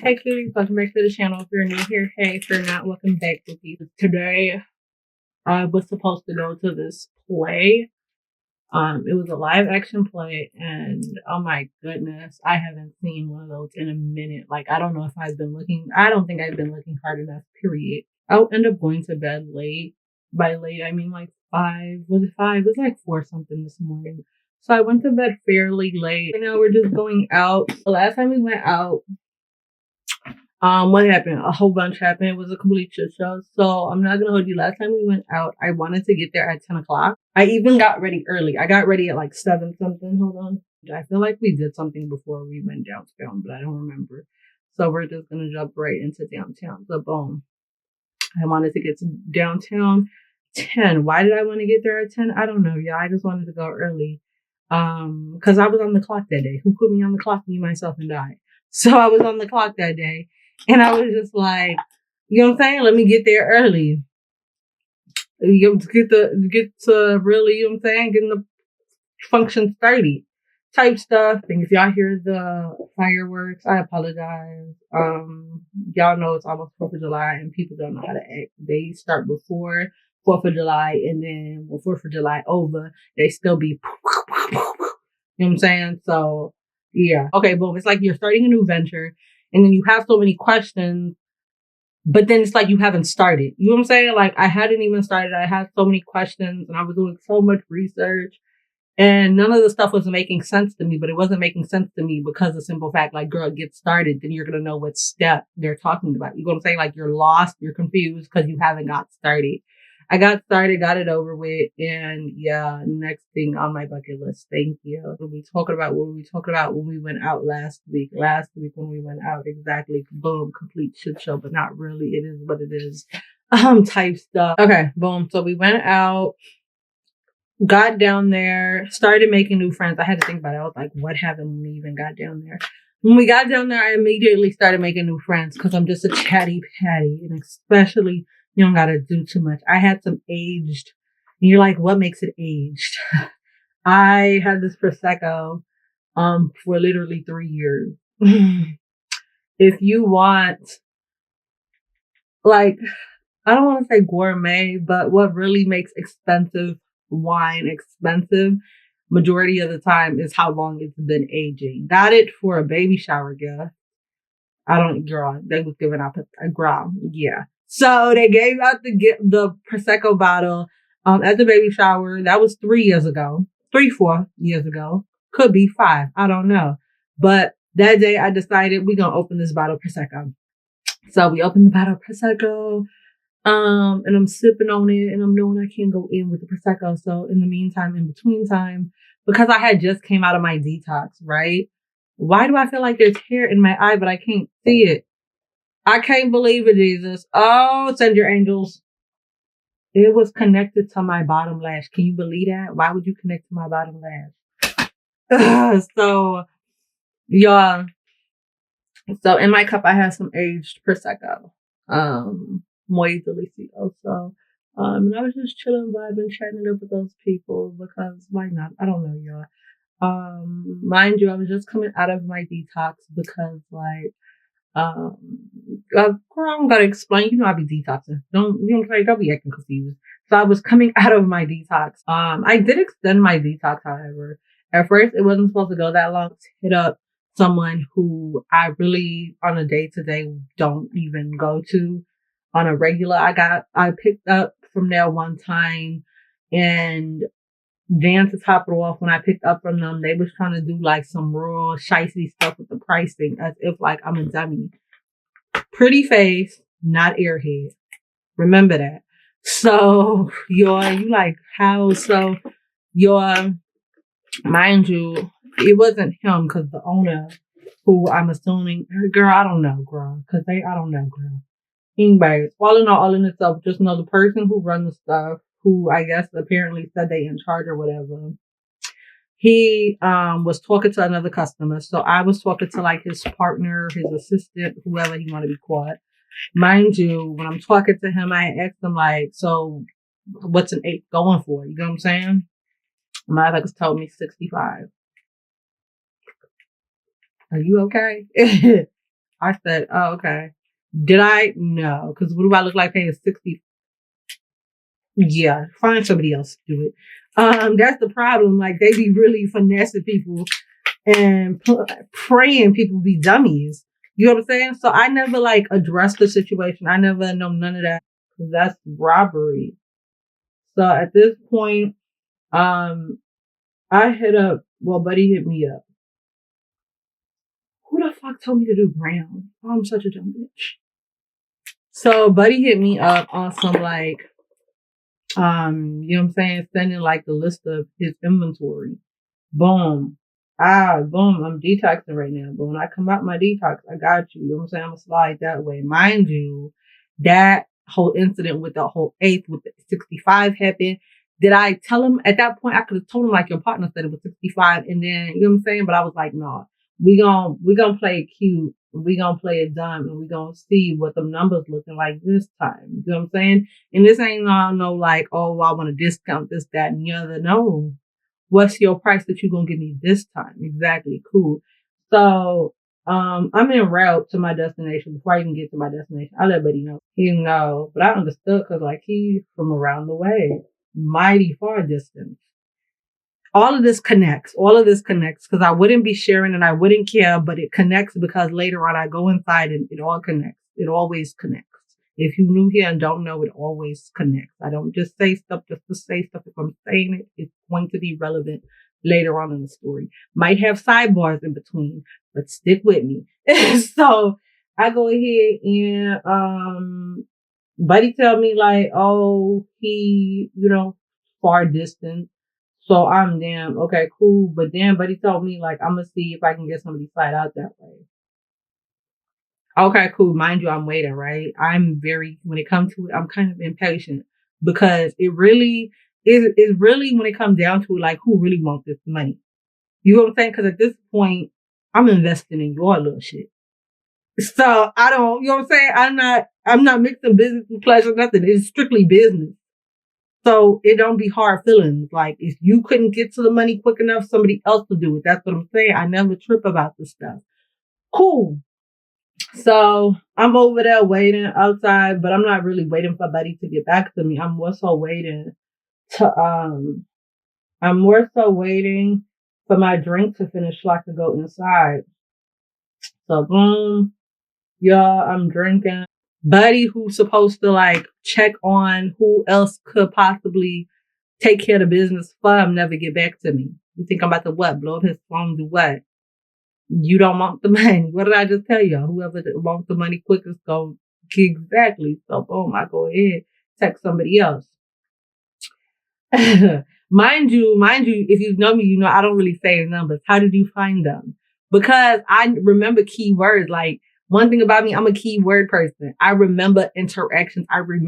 Hey cuties, welcome back to the channel. If you're new here, hey. If you're not, welcome back with you. Today, I was supposed to go to this play. It was a live action play, and oh my goodness, I haven't seen one of those in a minute. Like, I don't know if I've been looking, I don't think I've been looking hard enough, period. I'll end up going to bed late. By late, I mean like 5. Was it 5? It was like 4 something this morning. So I went to bed fairly late. And now we're just going out. The last time we went out, what happened? A whole bunch happened. It was a complete shit show. So I'm not gonna hold you. Last time we went out, I wanted to get there at 10 o'clock. I even got ready early. I got ready at like 7 something. Hold on. I feel like we did something before we went downtown, but I don't remember. So we're just gonna jump right into downtown. So boom. I wanted to get to downtown 10. Why did I want to get there at 10? I don't know. Yeah, I just wanted to go early. Cause I was on the clock that day. Who put me on the clock? Me, myself, and I. So I was on the clock that day. And I was just like, you know what I'm saying? Let me get there early. Get to really, you know what I'm saying? Getting the function started type stuff. And if y'all hear the fireworks, I apologize. Y'all know it's almost 4th of July and people don't know how to act. They start before 4th of July and then when 4th of July over, they still be, you know what I'm saying? So yeah. Okay, boom. It's like you're starting a new venture. And then you have so many questions, but then it's like you haven't started. You know what I'm saying? Like, I hadn't even started. I had so many questions and I was doing so much research and none of the stuff was making sense to me, but it wasn't making sense to me because of the simple fact, like, girl, get started. Then you're going to know what step they're talking about. You know what I'm saying? Like, you're lost, you're confused because you haven't got started. I got started, got it over with. And yeah, next thing on my bucket list. Thank you. What were we talking about when we went out last week? Last week when we went out, exactly. Boom, complete shit show, but not really. It is what it is. Type stuff. Okay, boom. So we went out, got down there, started making new friends. I had to think about it. I was like, what happened when we even got down there? When we got down there, I immediately started making new friends because I'm just a chatty patty, and especially you don't gotta do too much. I had some aged, and you're like, what makes it aged? I had this Prosecco, for literally 3 years. If you want, like, I don't want to say gourmet, but what really makes expensive wine expensive, majority of the time, is how long it's been aging. Got it for a baby shower gift. They was giving out a gram. Yeah. So they gave out the Prosecco bottle, at the baby shower. That was 4 years ago. Could be 5. I don't know. But that day I decided we're going to open this bottle of Prosecco. So we opened the bottle of Prosecco. And I'm sipping on it and I'm knowing I can't go in with the Prosecco. So in the meantime, in between time, because I had just came out of my detox, right? Why do I feel like there's hair in my eye, but I can't see it? I can't believe it, Jesus. Oh, send your angels. It was connected to my bottom lash. Can you believe that? Why would you connect to my bottom lash? So, yeah. So in my cup, I have some aged Prosecco. Muy delicioso. So, and I was just chilling, vibing, chatting it up with those people because why not? I don't know, y'all. Mind you, I was just coming out of my detox because, like, girl, I don't gotta explain. You know, I be detoxing. Don't be acting confused. So I was coming out of my detox. I did extend my detox, however. At first, it wasn't supposed to go that long to hit up someone who I really, on a day-to-day, don't even go to on a regular. I picked up from there one time, and then to top it off, when I picked up from them, they was trying to do like some real shicey stuff with the pricing, as if like I'm a dummy. Pretty face, not airhead. Remember that. So you like how? So mind you, it wasn't him because the owner, who I'm assuming, girl, I don't know, girl, Anyways, all in itself, just know the person who runs the stuff, who I guess apparently said they in charge or whatever. He was talking to another customer. So I was talking to like his partner, his assistant, whoever he wanted to be called. Mind you, when I'm talking to him, I asked him like, so what's an 8 going for? You know what I'm saying? My motherfuckers told me 65. Are you okay? I said, oh, okay. Did I? No. Because what do I look like paying 60? Yeah, find somebody else to do it. That's the problem. Like, they be really finessing people and praying people be dummies. You know what I'm saying? So I never like addressed the situation. I never know none of that. Cause that's robbery. So at this point, I hit up, well, Buddy hit me up. Who the fuck told me to do brown? Oh, I'm such a dumb bitch. So Buddy hit me up on some like, you know what I'm saying? Sending like the list of his inventory. Boom. Boom. I'm detoxing right now. But when I come out my detox, I got you. You know what I'm saying? I'm gonna slide that way. Mind you, that whole incident with the whole 8th with the 65 happened. Did I tell him at that point? I could have told him like your partner said it was 65 and then, you know what I'm saying? But I was like, no, we gonna play it cute. We gonna play it dumb and we gonna see what the numbers looking like this time. You know what I'm saying? And this ain't no like, oh, I want to discount this, that, and the other. No. What's your price that you're gonna give me this time? Exactly. Cool. So I'm en route to my destination. Before I even get to my destination, I let Buddy know. He know, but I understood because like he's from around the way, mighty far distance. All of this connects because I wouldn't be sharing and I wouldn't care, but it connects because later on I go inside and it all connects. It always connects. If you new here and don't know, it always connects. I don't just say stuff just to say stuff. If I'm saying it, it's going to be relevant later on in the story. Might have sidebars in between, but stick with me. So I go ahead and Buddy tell me like, oh, he, far distance. So I'm damn, okay, cool. But then Buddy told me like, I'm gonna see if I can get somebody flight out that way. Okay, cool. Mind you, I'm waiting, right? When it comes to it, I'm kind of impatient because it really is really when it comes down to it, like who really wants this money? You know what I'm saying? Because at this point, I'm investing in your little shit. So I don't, you know what I'm saying? I'm not mixing business with pleasure, nothing. It's strictly business. So it don't be hard feelings. Like if you couldn't get to the money quick enough, somebody else will do it. That's what I'm saying. I never trip about this stuff. Cool. So I'm over there waiting outside, but I'm not really waiting for Buddy to get back to me. I'm more so waiting for my drink to finish so I can go inside. So boom, yeah, I'm drinking. Buddy, who's supposed to like check on who else could possibly take care of the business for him, never get back to me. You think I'm about to what? Blow up his phone, do what? You don't want the money. What did I just tell you? Whoever wants the money quickest go exactly. So boom, I go ahead, text somebody else. mind you, if you know me, you know I don't really say numbers. How did you find them? Because I remember keywords. Like one thing about me, I'm a keyword person. I remember interactions.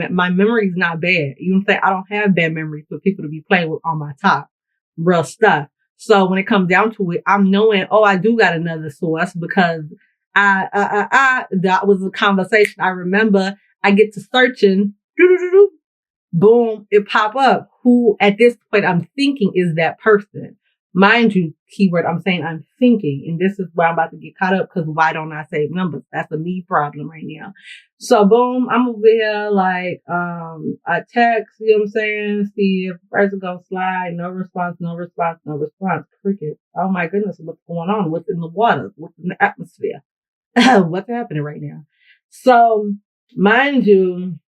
My memory's not bad. You know what I'm saying? I don't have bad memories for people to be playing with on my top. Real stuff. So when it comes down to it, I'm knowing, oh, I do got another source because that was a conversation. I remember I get to searching, boom, it pop up. Who at this point I'm thinking is that person. Mind you, keyword, I'm saying I'm thinking, and this is where I'm about to get caught up because why don't I save numbers? That's a me problem right now. So boom, I'm over here like, I text, you know what I'm saying? See if the person gonna slide. No response. Cricket. Oh my goodness, what's going on? What's in the water? What's in the atmosphere? What's happening right now? So mind you,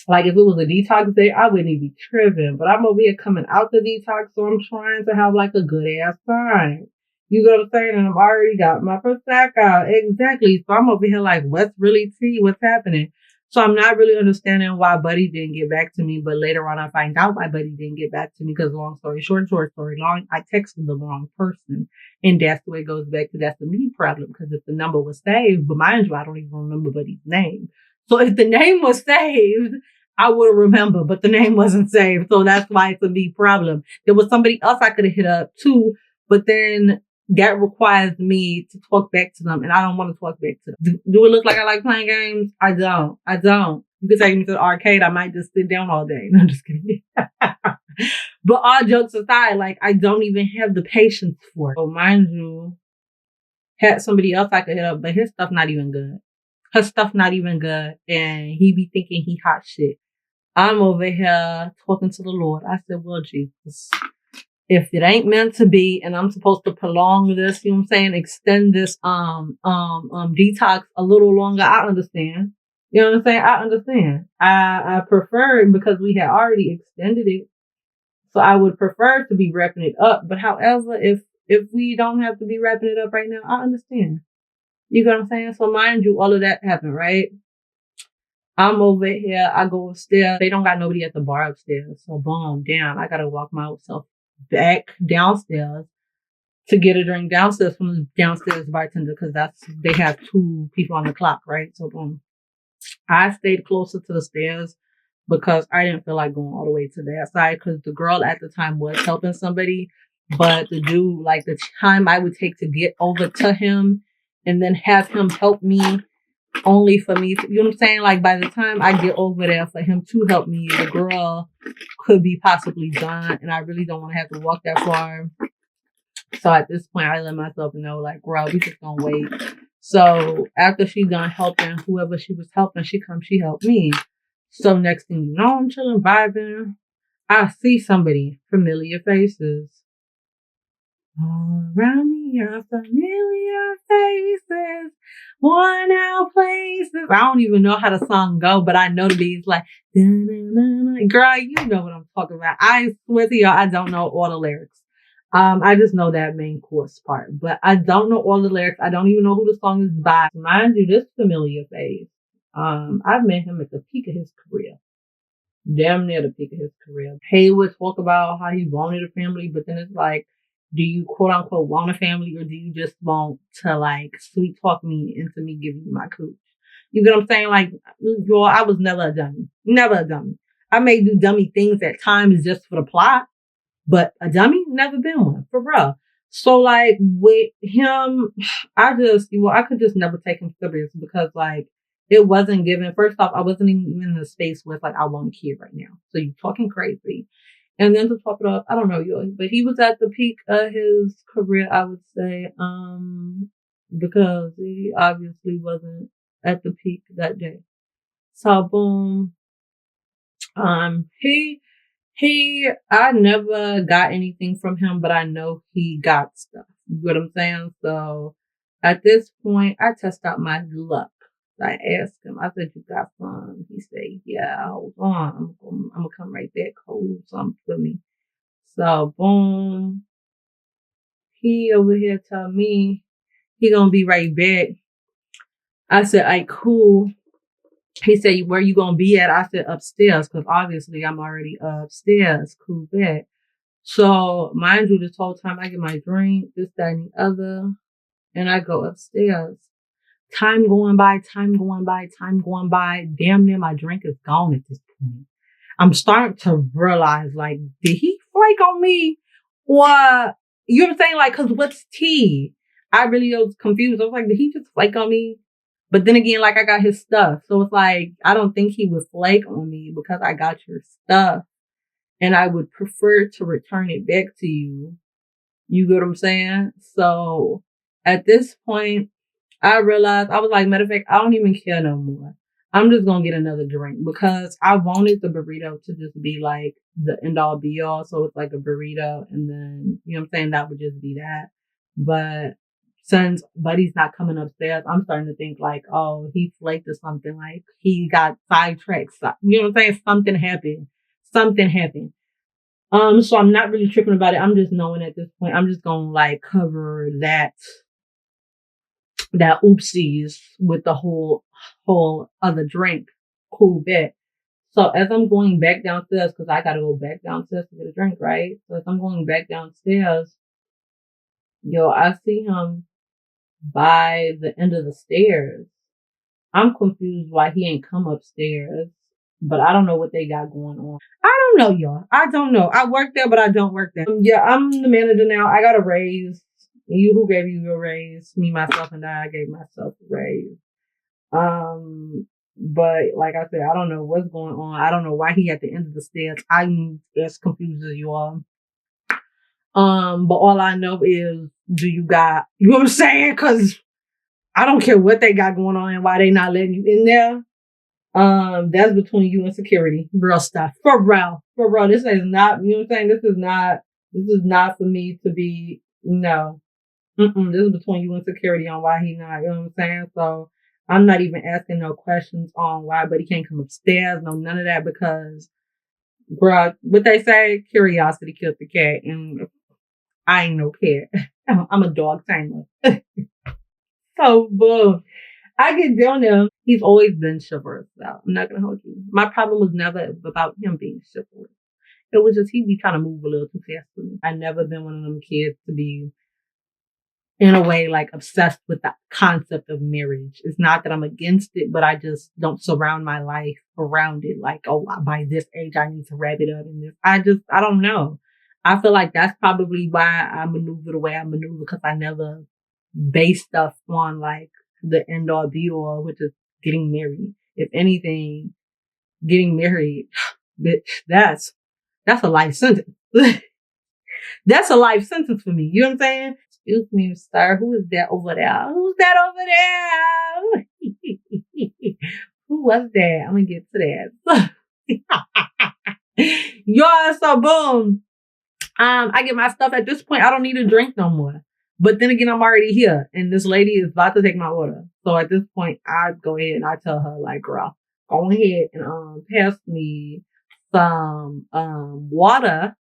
like if it was a detox day, I wouldn't even be tripping. But I'm over here coming out the detox, so I'm trying to have like a good ass time. You know what I'm saying? And I've already got my Prosecco. Exactly. So I'm over here like, what's really tea? What's happening? So I'm not really understanding why Buddy didn't get back to me. But later on, I find out why Buddy didn't get back to me because long story short story long, I texted the wrong person. And that's the way it goes back to that's the me problem. Because if the number was saved, but mind you, I don't even remember Buddy's name. So if the name was saved, I would have remembered, but the name wasn't saved. So that's why it's a me problem. There was somebody else I could have hit up too, but then that requires me to talk back to them, and I don't want to talk back to them. Do it look like I like playing games? I don't. You could take me to the arcade. I might just sit down all day. No, I'm just kidding. But all jokes aside, like I don't even have the patience for it. So mind you, had somebody else I could hit up, but his stuff not even good. Her stuff not even good. And he be thinking he hot shit. I'm over here talking to the Lord. I said, well, Jesus, if it ain't meant to be and I'm supposed to prolong this, you know what I'm saying, extend this detox a little longer, I understand. You know what I'm saying? I understand. I prefer it because we had already extended it. So I would prefer to be wrapping it up. But however, if we don't have to be wrapping it up right now, I understand. You know what I'm saying? So mind you, all of that happened, right? I'm over here. I go upstairs. They don't got nobody at the bar upstairs. So boom, damn, I gotta walk myself back downstairs to get a drink downstairs from the downstairs bartender because they have 2 people on the clock, right? So boom. I stayed closer to the stairs because I didn't feel like going all the way to that side because the girl at the time was helping somebody, but the dude, like the time I would take to get over to him and then have him help me only for me, you know what I'm saying? Like by the time I get over there for him to help me, the girl could be possibly done and I really don't want to have to walk that far. So at this point, I let myself know, like, girl, we just gonna wait. So after she done helping whoever she was helping, she helped me. So next thing you know, I'm chilling, vibing. I see somebody, familiar faces. All around me are familiar faces, worn out places. I don't even know how the song go, but I know the beat's like, girl, you know what I'm talking about. I swear to y'all, I don't know all the lyrics. I just know that main chorus part, but I don't know all the lyrics. I don't even know who the song is by. Mind you, this familiar face. I met him at the peak of his career. Damn near the peak of his career. He would talk about how he wanted a family, but then it's like, do you quote unquote want a family or do you just want to like sweet talk me into me giving you my cooch? You get what I'm saying? Like, girl, I was never a dummy. Never a dummy. I may do dummy things at times just for the plot, but a dummy, never been one, for real. So like with him, I could just never take him serious because like it wasn't given. First off, I wasn't even in the space where it's like I want a kid right now. So you talking crazy. And then to top it up, I don't know, but he was at the peak of his career, I would say, because he obviously wasn't at the peak that day. So boom, I never got anything from him, but I know he got stuff. You get what I'm saying? So at this point, I test out my luck. I asked him, I said, you got some? He said, yeah, hold on. I'm going to come right back. Hold something for me. So boom. He over here tell me he going to be right back. I said, all right, cool. He said, where you going to be at? I said, upstairs, because obviously I'm already upstairs. Cool, bet. So, mind you, this whole time I get my drink, this, that, and the other, and I go upstairs. Time going by. Damn near my drink is gone at this point. I'm starting to realize, like, did he flake on me? Or, you know what I'm saying? Like, cause what's tea? I really was confused. I was like, did he just flake on me? But then again, like I got his stuff. So it's like, I don't think he would flake on me because I got your stuff. And I would prefer to return it back to you. You get what I'm saying? So at this point, I realized, I was like, matter of fact, I don't even care no more. I'm just going to get another drink because I wanted the burrito to just be like the end all be all. So it's like a burrito and then, you know what I'm saying? That would just be that. But since Buddy's not coming upstairs, I'm starting to think like, oh, he flaked or something. Like he got sidetracked. You know what I'm saying? Something happened. So I'm not really tripping about it. I'm just knowing at this point, I'm just going to like cover that oopsies with the whole other drink. Cool bet. So as I'm going back downstairs, cause I gotta go back downstairs to get a drink, right? So as I'm going back downstairs, I see him by the end of the stairs. I'm confused why he ain't come upstairs, but I don't know what they got going on. I don't know, y'all. I don't know. I work there, but I don't work there. Yeah, I'm the manager now. I got a raise. Who gave you a raise? Me, myself, and I gave myself a raise. But like I said, I don't know what's going on. I don't know why he at the end of the stairs. I'm as confused as you are. But all I know is do you got, you know what I'm saying? Cause I don't care what they got going on and why they not letting you in there. That's between you and security. Real stuff. For real. For real. This is not, you know what I'm saying? This is not for me to be, no. This is between you and security on why he not, you know what I'm saying? So I'm not even asking no questions on why, but he can't come upstairs. No, none of that because, bruh, what they say, curiosity killed the cat. And I ain't no cat. I'm a dog tamer. So, boom. I get down there. He's always been chivalrous, though. I'm not going to hold you. My problem was never about him being chivalrous. It was just he'd be trying to move a little too fast for me. I never been one of them kids to be, in a way, like obsessed with the concept of marriage. It's not that I'm against it, but I just don't surround my life around it. Like, oh, by this age, I need to wrap it up in this. I don't know. I feel like that's probably why I maneuver the way I maneuver because I never base stuff on like the end all be all, which is getting married. If anything, getting married, bitch, that's a life sentence. That's a life sentence for me. You know what I'm saying? Excuse me, sir. Who is that over there? Who's that over there? Who was that? I'm gonna get to that. Y'all, so boom. I get my stuff at this point. I don't need a drink no more. But then again, I'm already here and this lady is about to take my order. So at this point, I go ahead and I tell her like, girl, go ahead and pass me some water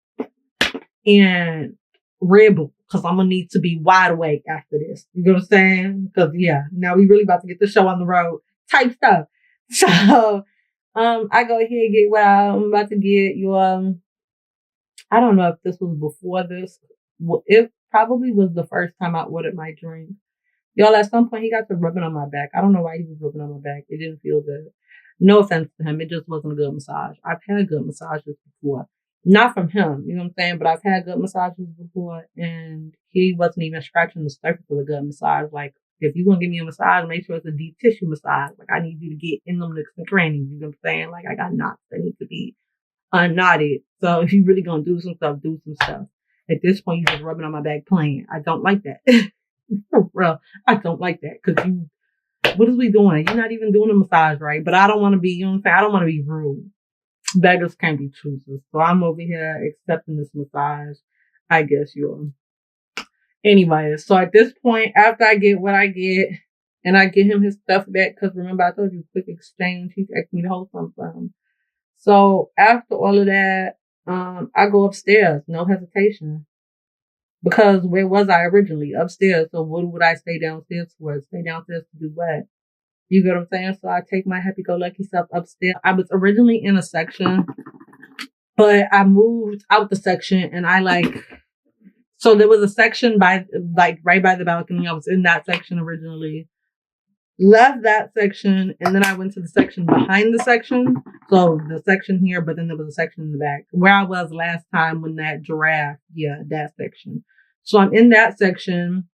and Red Bull because I'm gonna need to be wide awake after this. You know what I'm saying? Because yeah, now we really about to get the show on the road type stuff. So I go ahead and get what I'm about to get. You I don't know if this was before this. It probably was the first time I ordered my drink. Y'all, at some point, he got to rubbing on my back. I don't know why he was rubbing on my back. It didn't feel good. No offense to him. It just wasn't a good massage. I've had good massages before. Not from him, you know what I'm saying? But I've had good massages before, and he wasn't even scratching the surface of a good massage. Like, if you're going to give me a massage, make sure it's a deep tissue massage. Like, I need you to get in them nooks and crannies, you know what I'm saying? Like, I got knots that need to be unknotted. So if you're really going to do some stuff, do some stuff. At this point, you're just rubbing on my back playing. I don't like that. For real. I don't like that. Because what is we doing? You're not even doing a massage right. But I don't want to be, you know what I'm saying? I don't want to be rude. Beggars can't be choosers. So I'm over here accepting this massage. I guess you're. Anyway, so at this point, after I get what I get, and I get him his stuff back, because remember I told you, quick exchange, he asked me to hold something for him. So after all of that, I go upstairs, no hesitation. Because where was I originally? Upstairs. So what would I stay downstairs for? Stay downstairs to do what? You get what I'm saying? So I take my happy-go-lucky self upstairs. I was originally in a section, but I moved out the section and so there was a section right by the balcony. I was in that section originally. Left that section and then I went to the section behind the section. So the section here, but then there was a section in the back where I was last time when that giraffe, that section. So I'm in that section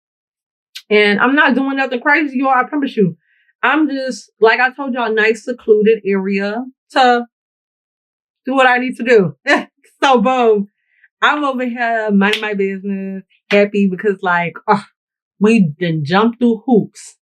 and I'm not doing nothing crazy, y'all. I promise you. I'm just, like I told y'all, nice secluded area to do what I need to do. So boom, I'm over here minding my business, happy because we done jumped through hoops.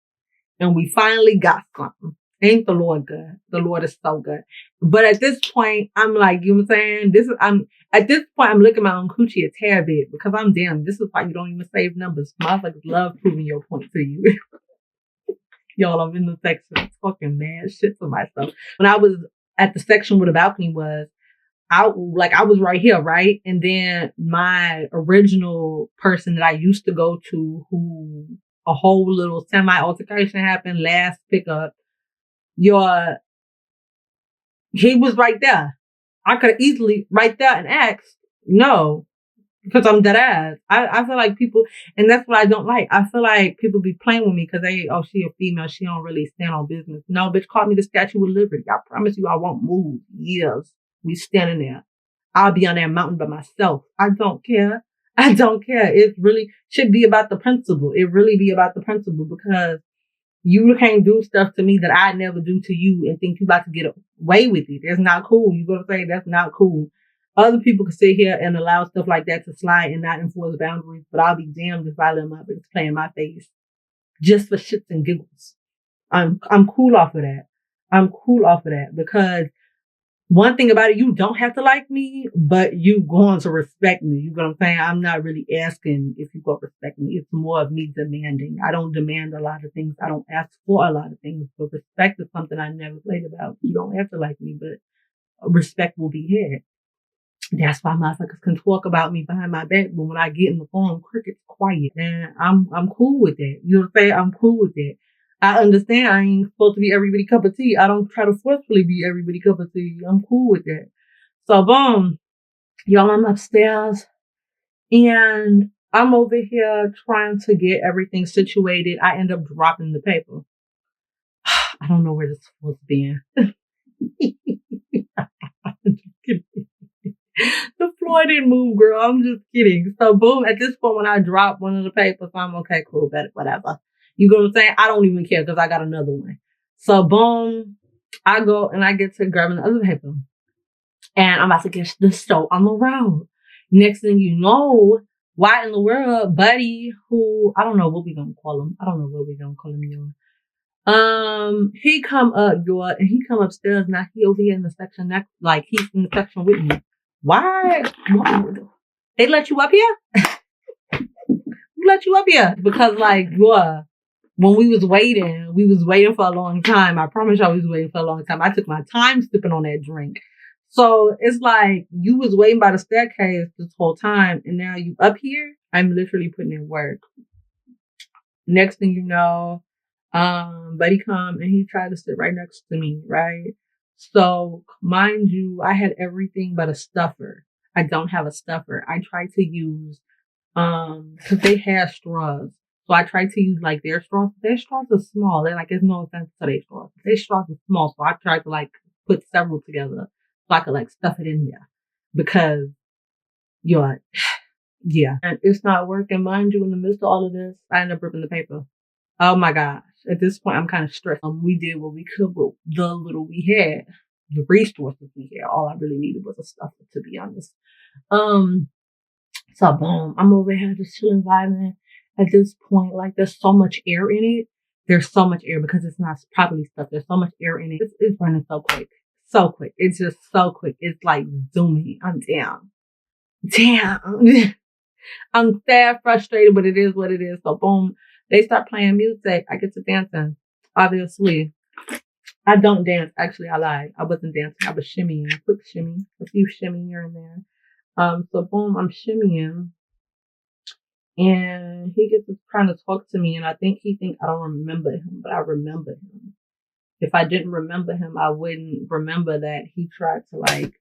And we finally got something. Ain't the Lord good? The Lord is so good. But at this point, I'm like, you know what I'm saying? At this point, I'm looking at my own coochie a tad bit because I'm damn. This is why you don't even save numbers. Motherfuckers love proving your point to you. Y'all, I'm in the section talking mad shit to myself. When I was at the section where the balcony was, I was right here, right? And then my original person that I used to go to who a whole little semi-altercation happened last pickup. He was right there. I could have easily right there and asked, no, because I'm dead ass. I feel like people, and that's what I don't like. I feel like people be playing with me because she a female. She don't really stand on business. No, bitch, call me the Statue of Liberty. I promise you I won't move. Years. We standing there. I'll be on that mountain by myself. I don't care. I don't care. It really should be about the principle. It really be about the principle because you can't do stuff to me that I never do to you and think you about to get away with it. That's not cool. You gonna say that's not cool. Other people can sit here and allow stuff like that to slide and not enforce boundaries, but I'll be damned if I let my bitch play in my face just for shits and giggles. I'm cool off of that. I'm cool off of that because one thing about it, you don't have to like me, but you going to respect me. You know what I'm saying? I'm not really asking if you go respect me. It's more of me demanding. I don't demand a lot of things. I don't ask for a lot of things, but respect is something I never played about. You don't have to like me, but respect will be had. That's why motherfuckers can talk about me behind my back, but when I get in the phone, cricket's quiet. And I'm cool with that. You know what I'm saying? I'm cool with that. I understand I ain't supposed to be everybody's cup of tea. I don't try to forcefully be everybody's cup of tea. I'm cool with that. So boom, y'all, I'm upstairs and I'm over here trying to get everything situated. I end up dropping the paper. I don't know where this is supposed to be in. The floor didn't move, girl. I'm just kidding. So boom, at this point when I drop one of the papers, I'm okay, cool, better, whatever. You know what I'm saying? I don't even care because I got another one. So boom, I go and I get to grabbing the other paper. And I'm about to get the stove on the road. Next thing you know, why in the world, buddy, who, I don't know what we gonna call him. Y'all. He come up, y'all, and he come upstairs. Now he over here in the section next, like he's in the section with me. Why? They let you up here? Who let you up here? Because like, when we was waiting for a long time. I promise y'all we was waiting for a long time. I took my time sipping on that drink. So it's like you was waiting by the staircase this whole time and now you up here. I'm literally putting in work. Next thing you know, buddy come and he tried to sit right next to me, right? So mind you, I had everything but a stuffer. I don't have a stuffer. I tried to use, cause they had straws. So I tried to use like their straws. Their straws are small. They're like, there's no offense to their straws. Their straws are small. So I tried to like put several together so I could like stuff it in there because yeah. And it's not working. Mind you, in the midst of all of this, I ended up ripping the paper. Oh my gosh. At this point, I'm kind of stressed. We did what we could with the little we had, the resources we had. All I really needed was a stuffer, to be honest. So boom, I'm over here just chilling, vibing. At this point, like there's so much air in it. There's so much air because it's not properly stuffed. There's so much air in it. It's running so quick. So quick. It's just so quick. It's like zooming. I'm down. Damn. I'm sad, frustrated, but it is what it is. So boom, they start playing music. I get to dancing. Obviously, I don't dance. Actually, I lied. I wasn't dancing. I was shimmying, quick shimmy, a few shimmy here and there. So boom, I'm shimmying, and he gets to trying to talk to me, and I think he thinks I don't remember him, but I remember him. If I didn't remember him, I wouldn't remember that he tried to like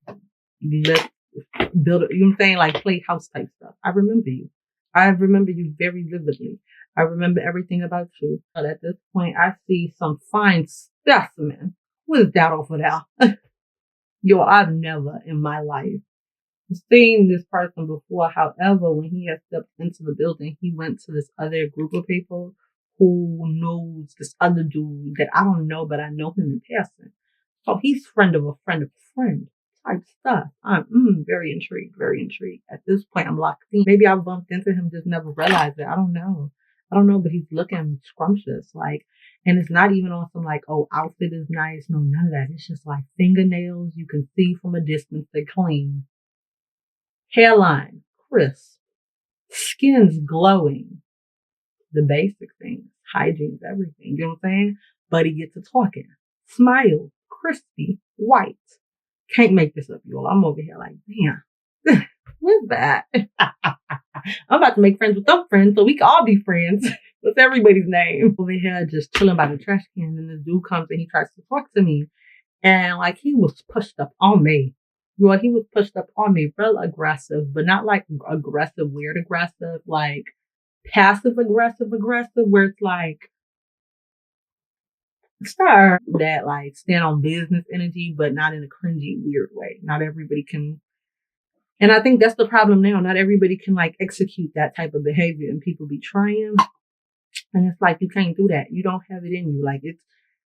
build it, you know what I'm saying? Like play house type stuff. I remember you. I remember you very vividly. I remember everything about you. But at this point, I see some fine specimen. What is that over there? Yo, I've never in my life seen this person before. However, when he had stepped into the building, he went to this other group of people who knows this other dude that I don't know, but I know him in passing. So he's friend of a friend of a friend type stuff. I'm very intrigued, very intrigued. At this point, I'm locked in. Maybe I bumped into him, just never realized it. I don't know, but he's looking scrumptious, like, and it's not even on some like, oh, outfit is nice. No, none of that. It's just like fingernails. You can see from a distance they're clean. Hairline, crisp. Skin's glowing. The basic things, hygiene's everything. You know what I'm saying? Buddy gets to talking. Smile, crispy, white. Can't make this up, y'all. I'm over here like, damn, what's that? I'm about to make friends with some friends so we can all be friends. What's everybody's name? Over here just chilling by the trash can, and this dude comes and he tries to talk to me. And like he was pushed up on me. Well, he was pushed up on me, real aggressive, but not like aggressive, weird aggressive, like passive aggressive, where it's like, sir, that like stand on business energy, but not in a cringy, weird way. Not everybody can. And I think that's the problem now. Not everybody can like execute that type of behavior, and people be trying. And it's like, you can't do that. You don't have it in you. Like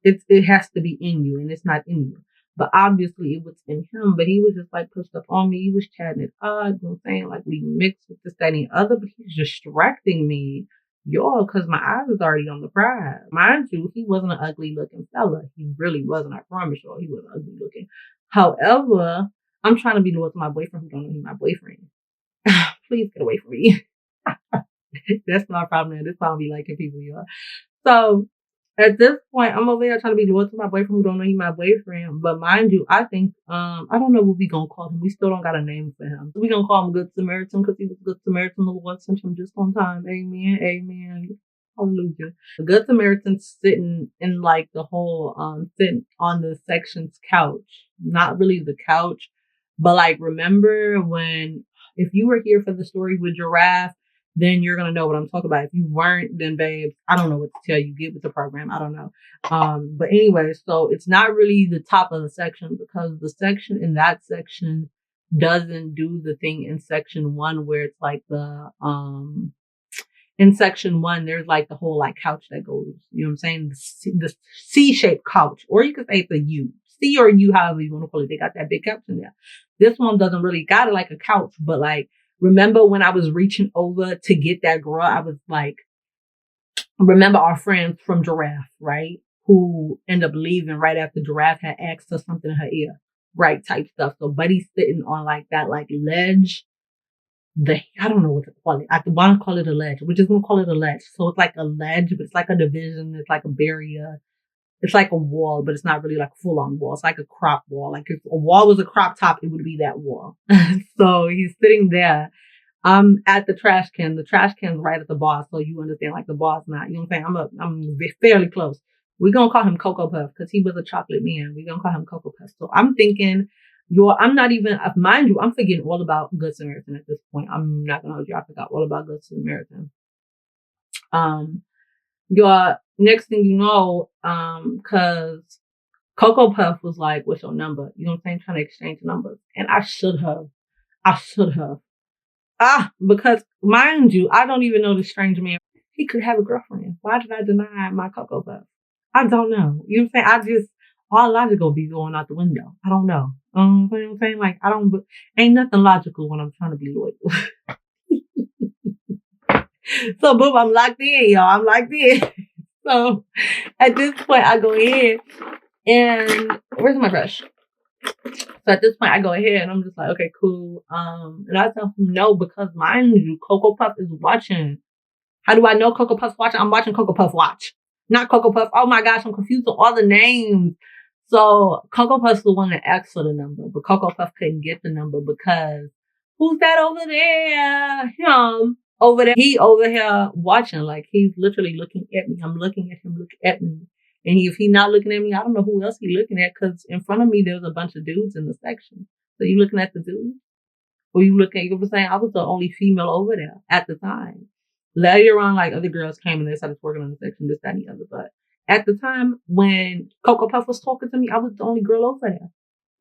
it has to be in you, and it's not in you. But obviously it was in him, but he was just like pushed up on me. He was chatting it up, you know what I'm saying? Like we mixed with this, that, and the other, but he was distracting me. Yo, because my eyes was already on the prize. Mind you, he wasn't an ugly looking fella. He really wasn't. I promise you, he wasn't ugly looking. However, I'm trying to be loyal to my boyfriend who don't know he's my boyfriend. Please get away from me. That's not a problem. This problem be liking people, y'all. So at this point, I'm over here trying to be loyal to my boyfriend who don't know he's my boyfriend. But mind you, I think, I don't know what we gonna call him. We still don't got a name for him. We gonna call him Good Samaritan because he was Good Samaritan. The Lord sent him just on time. Amen. Amen. Hallelujah. The Good Samaritan sitting in like the whole, sitting on the section's couch. Not really the couch, but like remember when, if you were here for the story with Giraffe, then you're going to know what I'm talking about. If you weren't, then babes, I don't know what to tell you. Get with the program. I don't know. But anyway, so it's not really the top of the section because the section in that section doesn't do the thing in section 1 where it's like the, in section 1, there's like the whole like couch that goes, you know what I'm saying? The C-shaped couch, or you could say it's a U. C or U, however you want to call it. They got that big couch in there. This one doesn't really got it like a couch, but like, remember when I was reaching over to get that girl, I was like, remember our friends from Giraffe, right? Who ended up leaving right after Giraffe had asked her something in her ear, right? Type stuff. So Buddy's sitting on like that, like ledge. I don't know what to call it. I want to call it a ledge. We're just going to call it a ledge. So it's like a ledge, but it's like a division. It's like a barrier. It's like a wall, but it's not really like a full on wall. It's like a crop wall. Like if a wall was a crop top, it would be that wall. So he's sitting there. I'm at the trash can. The trash can's right at the bar. So you understand, like the bar's not, you know what I'm saying? I'm fairly close. We're going to call him Cocoa Puff because he was a chocolate man. We're going to call him Cocoa Puff. So I'm thinking, I'm not even, mind you, I'm forgetting all about Good Samaritan at this point. I'm not going to hold you. I forgot all about Good Samaritan. Your next thing you know, cause Cocoa Puff was like, what's your number? You know what I'm saying? Trying to exchange numbers. And I should have. Because mind you, I don't even know this strange man. He could have a girlfriend. Why did I deny my Cocoa Puff? I don't know. You know what I'm saying? All logic will be going out the window. I don't know. You know what I'm saying? Like, ain't nothing logical when I'm trying to be loyal. So boom, I'm locked in, y'all. I'm locked in. So at this point, I go ahead and where's my brush? So at this point, I go ahead and I'm just like, okay, cool. And I tell him no because mind you, Cocoa Puff is watching. How do I know Cocoa Puff's watching? I'm watching Cocoa Puff watch, not Cocoa Puff. Oh my gosh, I'm confused with all the names. So Cocoa Puff's the one that asked for the number, but Cocoa Puff couldn't get the number because who's that over there? Him. Over there, he over here watching, like he's literally looking at me. I'm looking at him, look at me. And if he's not looking at me, I don't know who else he's looking at because in front of me, there's a bunch of dudes in the section. So you looking at the dudes? Or you looking at, you know what I'm saying? I was the only female over there at the time. Later on, like other girls came and they started working on the section, this, that, and the other. But at the time when Cocoa Puff was talking to me, I was the only girl over there.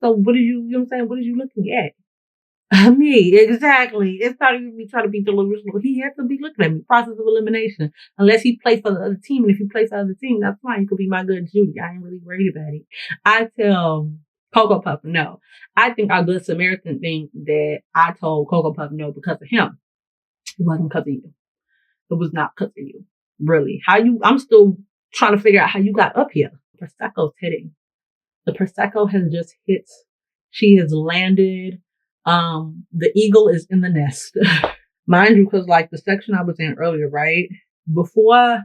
So what are you know what I'm saying? What are you looking at? Me, exactly. It's not even me trying to be delusional. He had to be looking at me. Process of elimination. Unless he plays for the other team. And if he plays for the other team, that's fine. You could be my good Judy. I ain't really worried about it. I tell Cocoa Puff no. I think our Good Samaritan think that I told Cocoa Puff no because of him. It wasn't because of you. It was not because of you. Really. I'm still trying to figure out how you got up here. Prosecco's hitting. The Prosecco has just hit. She has landed. The eagle is in the nest. Mind you, because like the section I was in earlier, right? Before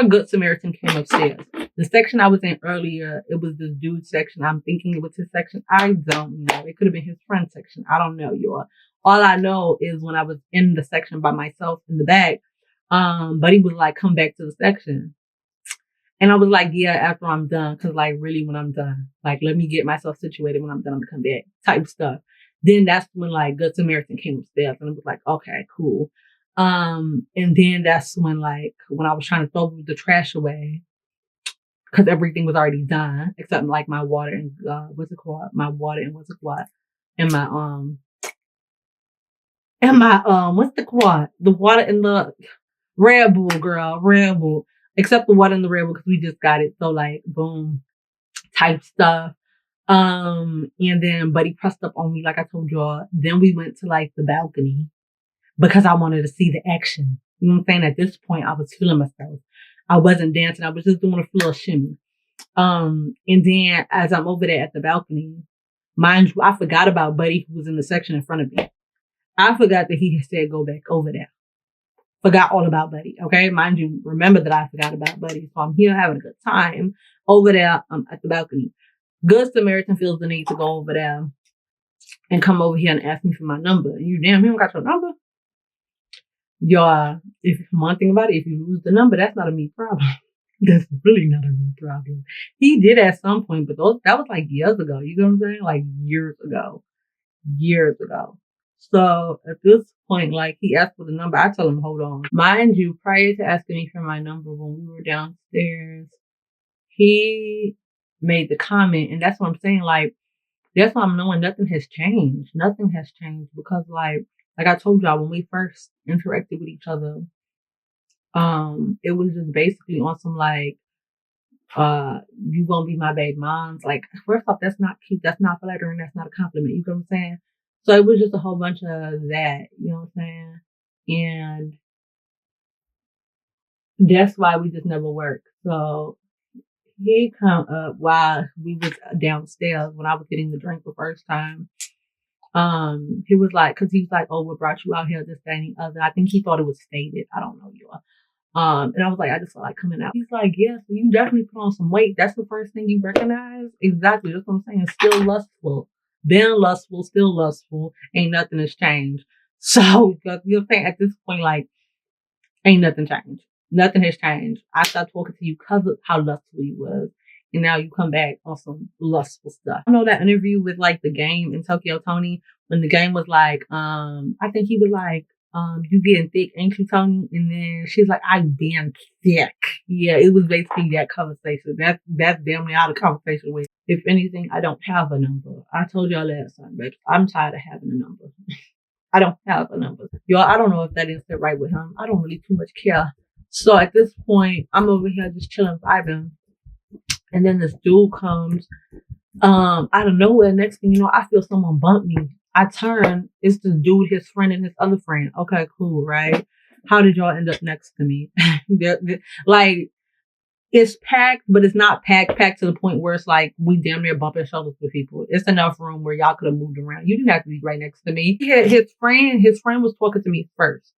Good Samaritan came upstairs, the section I was in earlier, it was the dude section. I'm thinking it was his section. I don't know. It could have been his friend section. I don't know, y'all. All I know is when I was in the section by myself in the back, Buddy was like, come back to the section. And I was like, yeah, after I'm done. Cause like really when I'm done, like let me get myself situated when I'm done, I'm gonna come back type stuff. Then that's when like Good Samaritan came upstairs and it was like, okay, cool. And then that's when like, when I was trying to throw the trash away, cause everything was already done, except like my water and, what's it called? And my, what's the quad? The water and the Red Bull, girl, Red Bull, except the water and the Red Bull, cause we just got it. So like, boom, type stuff. And then Buddy pressed up on me, like I told y'all. Then we went to like the balcony because I wanted to see the action. You know what I'm saying? At this point, I was feeling myself. I wasn't dancing. I was just doing a little shimmy. And then as I'm over there at the balcony, mind you, I forgot about Buddy who was in the section in front of me. I forgot that he said go back over there. Forgot all about Buddy. Okay. Mind you, remember that I forgot about Buddy. So I'm here having a good time over there at the balcony. Good Samaritan feels the need to go over there and come over here and ask me for my number. You damn, he don't got your number. Y'all, if one thing about it, if you lose the number, that's not a me problem. That's really not a me problem. He did at some point, but that was like years ago. You know what I'm saying? Like years ago. So at this point, like he asked for the number, I tell him, hold on. Mind you, prior to asking me for my number when we were downstairs, he made the comment, and that's what I'm saying. Like, that's why I'm knowing nothing has changed. Nothing has changed because like I told y'all, when we first interacted with each other, it was just basically on some like, you gonna be my baby mom's. Like, first off, that's not cute. That's not flattering. That's not a compliment. You know what I'm saying? So it was just a whole bunch of that. You know what I'm saying? And that's why we just never worked. So he come up while we was downstairs when I was getting the drink the first time. He was like, cause he was like, oh, what brought you out here, this, that, and the other. I think he thought it was stated. I don't know, y'all. And I was like, I just felt like coming out. He's like, yeah, so you definitely put on some weight. That's the first thing you recognize? Exactly. That's what I'm saying. Still lustful. Been lustful, still lustful. Ain't nothing has changed. So, you're saying at this point, like, ain't nothing changed. Nothing has changed. I stopped talking to you because of how lustful you was. And now you come back on some lustful stuff. I know that interview with like the game in Tokyo Tony, when the game was like, I think he was like, you getting thick, ain't you, Tony? And then she's like, I've been thick. Yeah, it was basically that conversation. That's damn near how the conversation went. If anything, I don't have a number. I told y'all last time, but I'm tired of having a number. I don't have a number. Y'all, I don't know if that didn't sit right with him. I don't really too much care. So at this point, I'm over here just chilling, vibing. And then this dude comes, out of nowhere. Next thing you know, I feel someone bump me. I turn, it's this dude, his friend, and his other friend. Okay, cool, right? How did y'all end up next to me? Like, it's packed, but it's not packed to the point where it's like we damn near bumping shoulders with people. It's enough room where y'all could have moved around. You didn't have to be right next to me. His friend was talking to me first.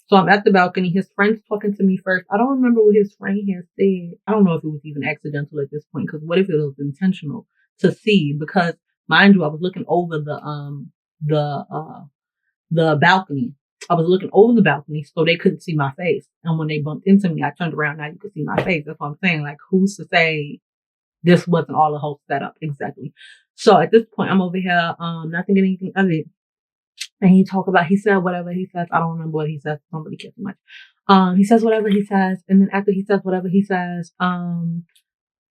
So I'm at the balcony. His friend's talking to me first. I don't remember what his friend had said. I don't know if it was even accidental at this point, because what if it was intentional to see? Because mind you, I was looking over the balcony. I was looking over the balcony so they couldn't see my face. And when they bumped into me, I turned around. Now you could see my face. That's what I'm saying. Like, who's to say this wasn't all a whole setup? Exactly. So at this point, I'm over here, not thinking anything of it. And he said whatever he says. I don't remember what he says. I don't really care too much. He says whatever he says. And then after he says whatever he says,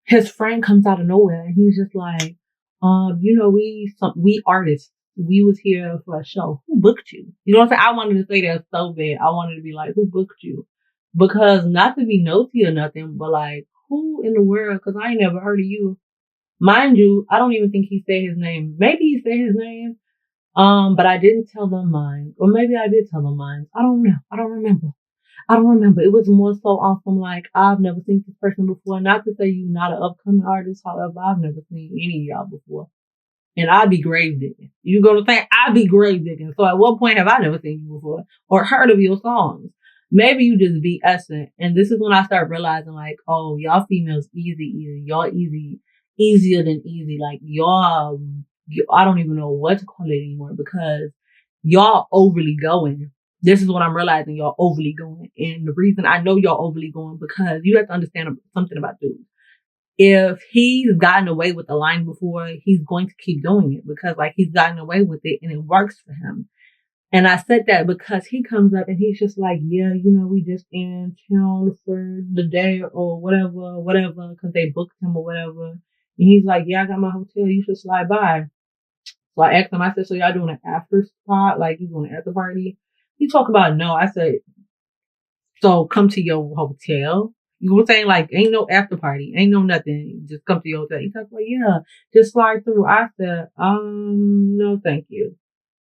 his friend comes out of nowhere and he's just like, we artists, we was here for a show. Who booked you? You know what I'm saying? I wanted to say that so bad. I wanted to be like, who booked you? Because not to be nosy or nothing, but like, who in the world? Cause I ain't never heard of you. Mind you, I don't even think he said his name. Maybe he said his name. But I didn't tell them mine. Or maybe I did tell them mine. I don't know. I don't remember. It was more so awesome. Like, I've never seen this person before. Not to say you're not an upcoming artist. However, I've never seen any of y'all before. And I'd be grave digging. You go to think I'd be grave digging. So at what point have I never seen you before or heard of your songs? Maybe you just be essence. And this is when I start realizing like, oh, y'all females easy. Y'all easier than easy. Like y'all, I don't even know what to call it anymore because y'all overly going. This is what I'm realizing, y'all overly going. And the reason I know y'all overly going because you have to understand something about dudes. If he's gotten away with a line before, he's going to keep doing it because like he's gotten away with it and it works for him. And I said that because he comes up and he's just like, yeah, we just in town for the day or whatever, because they booked him or whatever. And he's like, yeah, I got my hotel. You should slide by. So I asked him, I said, so y'all doing an after spot? Like you doing an after party? He talked about no. I said, so come to your hotel. You know what I'm saying? Like, ain't no after party. Ain't no nothing. Just come to your hotel. He's like, well, yeah, just slide through. I said, no, thank you.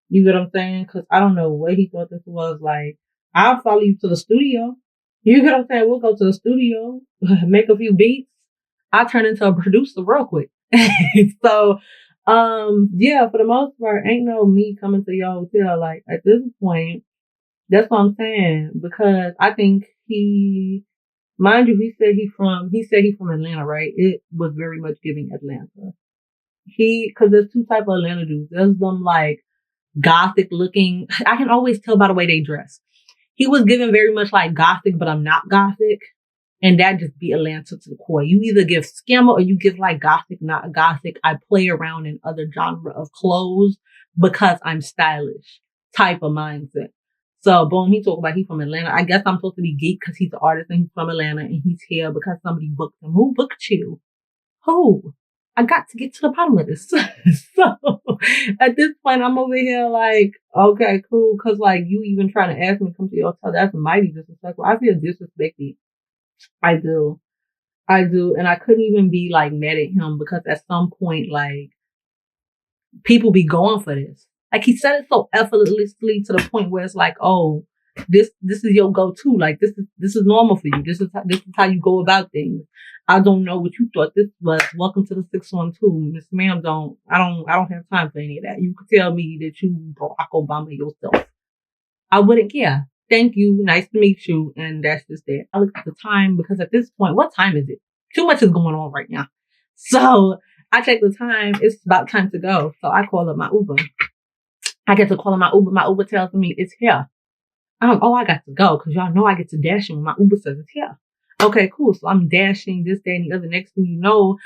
You get what I'm saying? Cause I don't know what he thought this was. Like, I'll follow you to the studio. You get what I'm saying? We'll go to the studio, make a few beats. I'll turn into a producer real quick. So, yeah, for the most part, ain't no me coming to your hotel. Like, at this point, that's what I'm saying. Because I think mind you, he said he from Atlanta, right? It was very much giving Atlanta. Cause there's two type of Atlanta dudes. There's them like gothic looking. I can always tell by the way they dress. He was given very much like gothic, but I'm not gothic. And that just be Atlanta to the core. You either give scammer or you give like gothic, not gothic. I play around in other genre of clothes because I'm stylish type of mindset. So boom, he talked about he from Atlanta. I guess I'm supposed to be geek because he's an artist and he's from Atlanta and he's here because somebody booked him. Who booked you? Who? I got to get to the bottom of this. So at this point, I'm over here like, okay, cool. Cause like you even trying to ask me to come to your hotel, that's mighty disrespectful. I feel disrespected. I do. And I couldn't even be like mad at him because at some point, like people be going for this. Like he said it so effortlessly to the point where it's like, oh, this is your go-to. Like this is normal for you. This is how you go about things. I don't know what you thought this was. Welcome to the 612. Miss Ma'am, I don't have time for any of that. You could tell me that you Barack Obama yourself. I wouldn't care. Thank you. Nice to meet you. And that's just it. I looked at the time because at this point, what time is it? Too much is going on right now. So I checked the time. It's about time to go. So I call up my Uber. I get to call up my Uber. My Uber tells me it's here. I got to go because y'all know I get to dashing when my Uber says it's here. Okay, cool. So I'm dashing this, that, and the other. Next thing you know,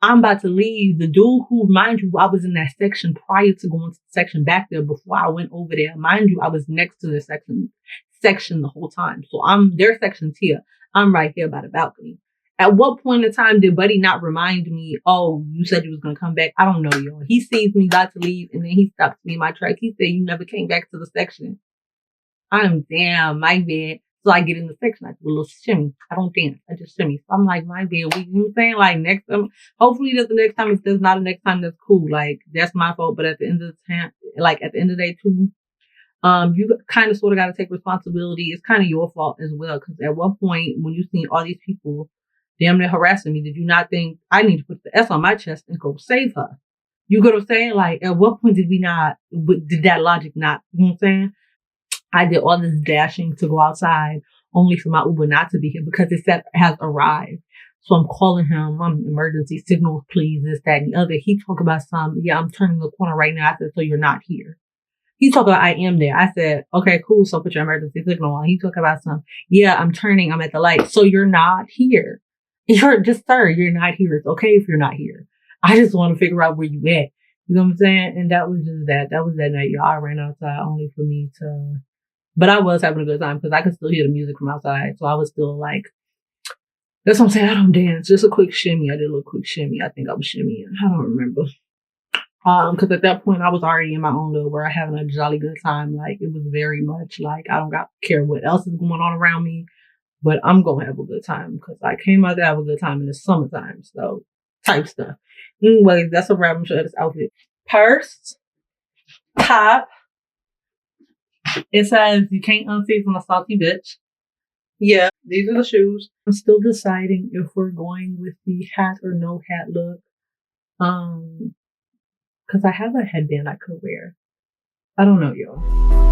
I'm about to leave. The dude who, mind you, I was in that section prior to going to the section back there before I went over there. Mind you, I was next to the section the whole time. So their section's here. I'm right here by the balcony. At what point in time did Buddy not remind me, oh, you said you was going to come back? I don't know, y'all. He sees me about to leave and then he stops me in my track. He said, you never came back to the section. I'm damn, my bad. So I get in the section, I do a little shimmy. I don't dance, I just shimmy. So I'm like, my bad. You know what I'm saying? Like next time, hopefully there's the next time. If there's not a next time, that's cool. Like that's my fault. But at the end of the time, like at the end of the day too, you kind of sort of got to take responsibility. It's kind of your fault as well. Cause at one point when you seen all these people damn near harassing me, did you not think I need to put the S on my chest and go save her? You get what I'm saying? Like at what point did that logic not, you know what I'm saying? I did all this dashing to go outside only for my Uber not to be here because it said has arrived. So I'm calling him, emergency signals, please, this, that, and the other. He talked about I'm turning the corner right now. I said, so you're not here. He talked about I am there. I said, okay, cool. So put your emergency signal on. He talked about I'm turning. I'm at the light. So you're not here. You're not here. It's okay if you're not here. I just want to figure out where you at. You know what I'm saying? And that was just that. That was that night. Y'all, I ran outside only for me to... But I was having a good time because I could still hear the music from outside. So I was still like, that's what I'm saying. I don't dance. Just a quick shimmy. I did a little quick shimmy. I think I was shimmying. I don't remember. Cause at that point I was already in my own little world having a jolly good time. Like it was very much like, I don't care what else is going on around me, but I'm going to have a good time because I came out to have a good time in the summertime. So type stuff. Anyways, that's a wrap. I'm sure this outfit. Purse, top. It says, you can't unseason a salty bitch. Yeah, these are the shoes. I'm still deciding if we're going with the hat or no hat look. Cause I have a headband I could wear. I don't know, y'all.